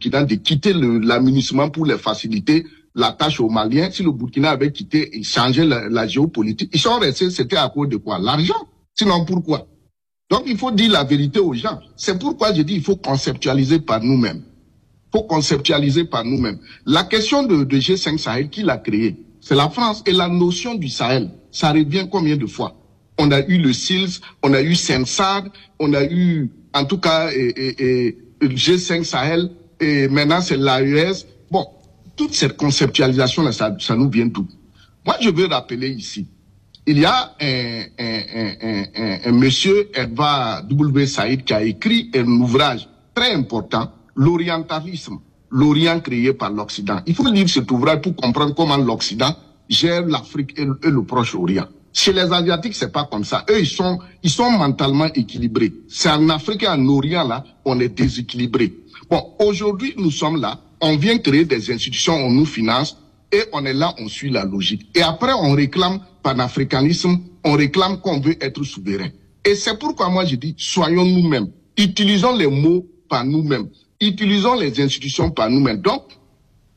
Burkina de quitter l'amunissement pour les faciliter la tâche aux Maliens. Si le Burkina avait quitté et changé la géopolitique, ils sont restés, c'était à cause de quoi? L'argent. Sinon, pourquoi? Donc, il faut dire la vérité aux gens. C'est pourquoi je dis il faut conceptualiser par nous-mêmes. Il faut conceptualiser par nous-mêmes. La question de G5 Sahel, qui l'a créé? C'est la France. Et la notion du Sahel, ça revient combien de fois? On a eu le SILS, on a eu SENSAD, on a eu, en tout cas, G5 Sahel, et maintenant c'est l'AES. Bon, toute cette conceptualisation-là, ça nous vient tout. Moi, je veux rappeler ici, il y a un monsieur, Edouard W. Saïd, qui a écrit un ouvrage très important, L'orientalisme, l'Orient créé par l'Occident. Il faut lire cet ouvrage pour comprendre comment l'Occident gère l'Afrique et le Proche-Orient. Chez les Asiatiques, c'est pas comme ça. Eux, ils sont mentalement équilibrés. C'est en Afrique et en Orient, là, on est déséquilibré. Bon, aujourd'hui, nous sommes là, on vient créer des institutions, on nous finance, et on est là, on suit la logique. Et après, on réclame panafricanisme, on réclame qu'on veut être souverain. Et c'est pourquoi moi je dis, soyons nous-mêmes. Utilisons les mots par nous-mêmes. Utilisons les institutions par nous-mêmes. Donc,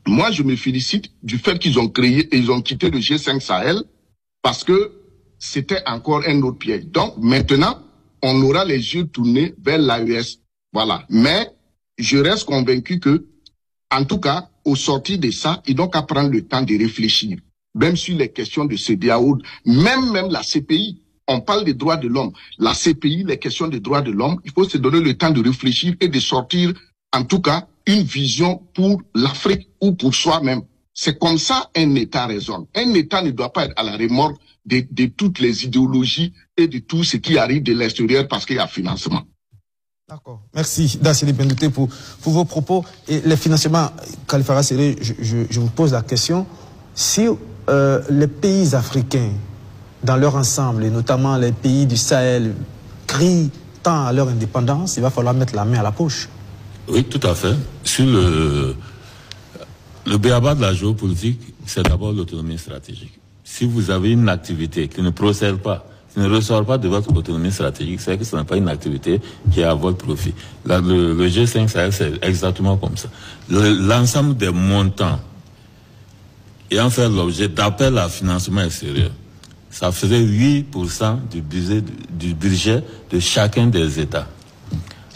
moi je me félicite du fait qu'ils ont créé et ils ont quitté le G5 Sahel parce que c'était encore un autre piège. Donc, maintenant, on aura les yeux tournés vers l'AES. Voilà. Mais, je reste convaincu que, en tout cas, au sortir de ça, ils n'ont qu'à prendre le temps de réfléchir. Même sur les questions de CEDEAO, même la CPI. On parle des droits de l'homme. La CPI, les questions des droits de l'homme, il faut se donner le temps de réfléchir et de sortir, en tout cas, une vision pour l'Afrique ou pour soi-même. C'est comme ça un État raisonne. Un État ne doit pas être à la remorque de toutes les idéologies et de tout ce qui arrive de l'extérieur parce qu'il y a financement. D'accord. Merci, Dassili Bendouté, pour vos propos. Et les financements, Khalifa Séré, je vous pose la question. Si les pays africains, dans leur ensemble, et notamment les pays du Sahel, crient tant à leur indépendance, il va falloir mettre la main à la poche. Oui, tout à fait. Sur le b.a.-ba de la géopolitique, c'est d'abord l'autonomie stratégique. Si vous avez une activité qui ne procède pas, qui ne ressort pas de votre autonomie stratégique, c'est que ce n'est pas une activité qui est à votre profit. Là, le G5 Sahel, c'est exactement comme ça. L'ensemble des montants ayant fait l'objet d'appels à financement extérieur, ça faisait 8% du budget de chacun des États.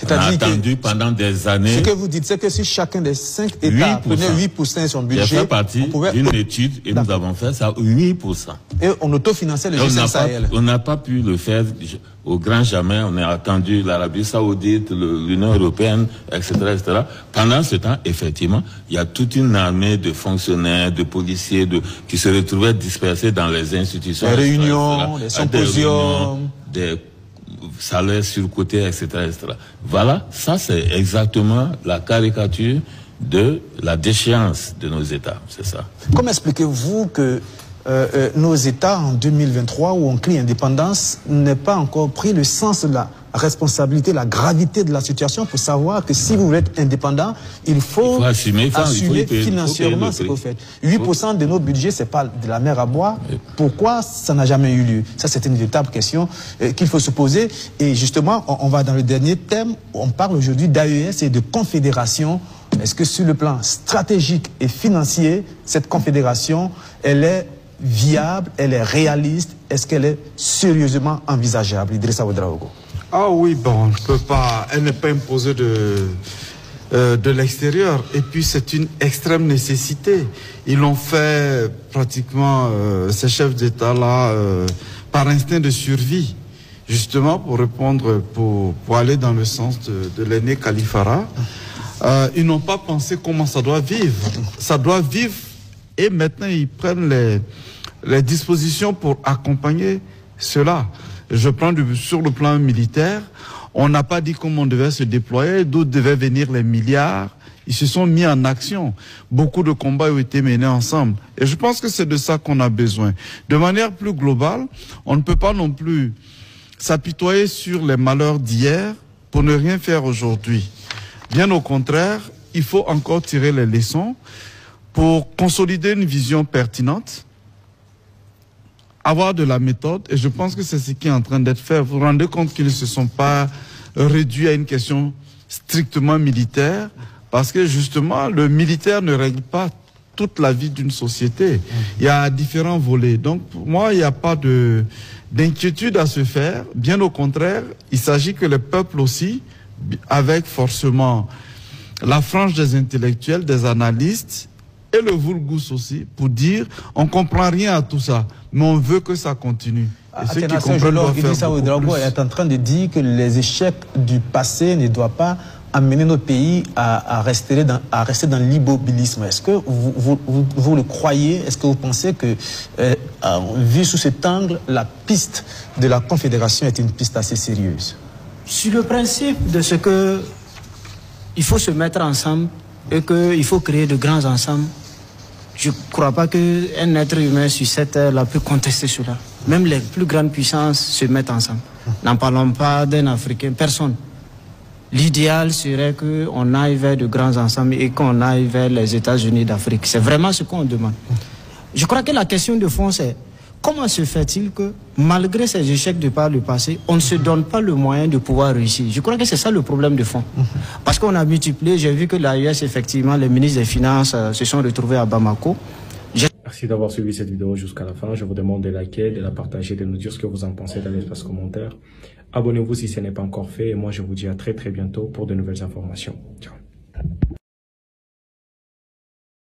On a attendu pendant des années. Ce que vous dites, c'est que si chacun des 5 États prenait 8% de son budget, j'ai fait partie d'une étude et nous avons fait ça 8%. Et on autofinançait le G5 Sahel. On n'a pas pu le faire au grand jamais. On a attendu l'Arabie Saoudite, l'Union Européenne, etc., etc. Pendant ce temps, effectivement, il y a toute une armée de fonctionnaires, de policiers, qui se retrouvaient dispersés dans les institutions. Les réunions, les symposiums, des salaires surcotés, etc., etc. Voilà, ça c'est exactement la caricature de la déchéance de nos États, c'est ça. Comment expliquez-vous que nos États en 2023, où on crie indépendance, n'aient pas encore pris le sens de la responsabilité, la gravité de la situation pour savoir que si vous voulez être indépendant, il faut assumer financièrement ce que vous faites. 8% de notre budget, c'est pas de la mer à boire. Pourquoi ça n'a jamais eu lieu? Ça, c'est une véritable question qu'il faut se poser. Et justement, on va dans le dernier thème. On parle aujourd'hui d'AES et de confédération. Est-ce que sur le plan stratégique et financier, cette confédération, elle est viable, elle est réaliste? Est-ce qu'elle est sérieusement envisageable? Idrissa Ouedraogo. Ah oui, bon, on ne peut pas, elle n'est pas imposée de l'extérieur. Et puis c'est une extrême nécessité. Ils l'ont fait pratiquement, ces chefs d'État-là, par instinct de survie, justement pour répondre, pour aller dans le sens de l'aîné Kalifara. Ils n'ont pas pensé comment ça doit vivre. Ça doit vivre et maintenant ils prennent les dispositions pour accompagner cela. Je prends sur le plan militaire, on n'a pas dit comment on devait se déployer, d'où devaient venir les milliards. Ils se sont mis en action. Beaucoup de combats ont été menés ensemble. Et je pense que c'est de ça qu'on a besoin. De manière plus globale, on ne peut pas non plus s'apitoyer sur les malheurs d'hier pour ne rien faire aujourd'hui. Bien au contraire, il faut encore tirer les leçons pour consolider une vision pertinente, avoir de la méthode, et je pense que c'est ce qui est en train d'être fait. Vous vous rendez compte qu'ils ne se sont pas réduits à une question strictement militaire, Parce que justement, le militaire ne règle pas toute la vie d'une société. Il y a différents volets. Donc, pour moi, il n'y a pas d'inquiétude à se faire. Bien au contraire, il s'agit que le peuple aussi, avec forcément la frange des intellectuels, des analystes, et le Vulgus aussi, pour dire, on comprend rien à tout ça, mais on veut que ça continue. Et ceux qui comprennent doivent faire beaucoup plus. est en train de dire que les échecs du passé ne doivent pas amener nos pays à rester dans l'immobilisme. Est-ce que vous le croyez? Est-ce que vous pensez que, vu sous cet angle, la piste de la Confédération est une piste assez sérieuse? Sur le principe de ce que il faut se mettre ensemble et qu'il faut créer de grands ensembles, je ne crois pas qu'un être humain sur cette terre peut contester cela. Même les plus grandes puissances se mettent ensemble. N'en parlons pas d'un Africain, personne. L'idéal serait qu'on aille vers de grands ensembles et qu'on aille vers les États-Unis d'Afrique. C'est vraiment ce qu'on demande. Je crois que la question de fond, c'est comment se fait-il que, malgré ces échecs de par le passé, on ne se donne pas le moyen de pouvoir réussir? Je crois que c'est ça le problème de fond. Parce qu'on a multiplié, j'ai vu que l'AES, effectivement, les ministres des Finances se sont retrouvés à Bamako. Merci d'avoir suivi cette vidéo jusqu'à la fin. Je vous demande de liker, de la partager, de nous dire ce que vous en pensez dans l'espace commentaire. Abonnez-vous si ce n'est pas encore fait et moi je vous dis à très bientôt pour de nouvelles informations. Ciao.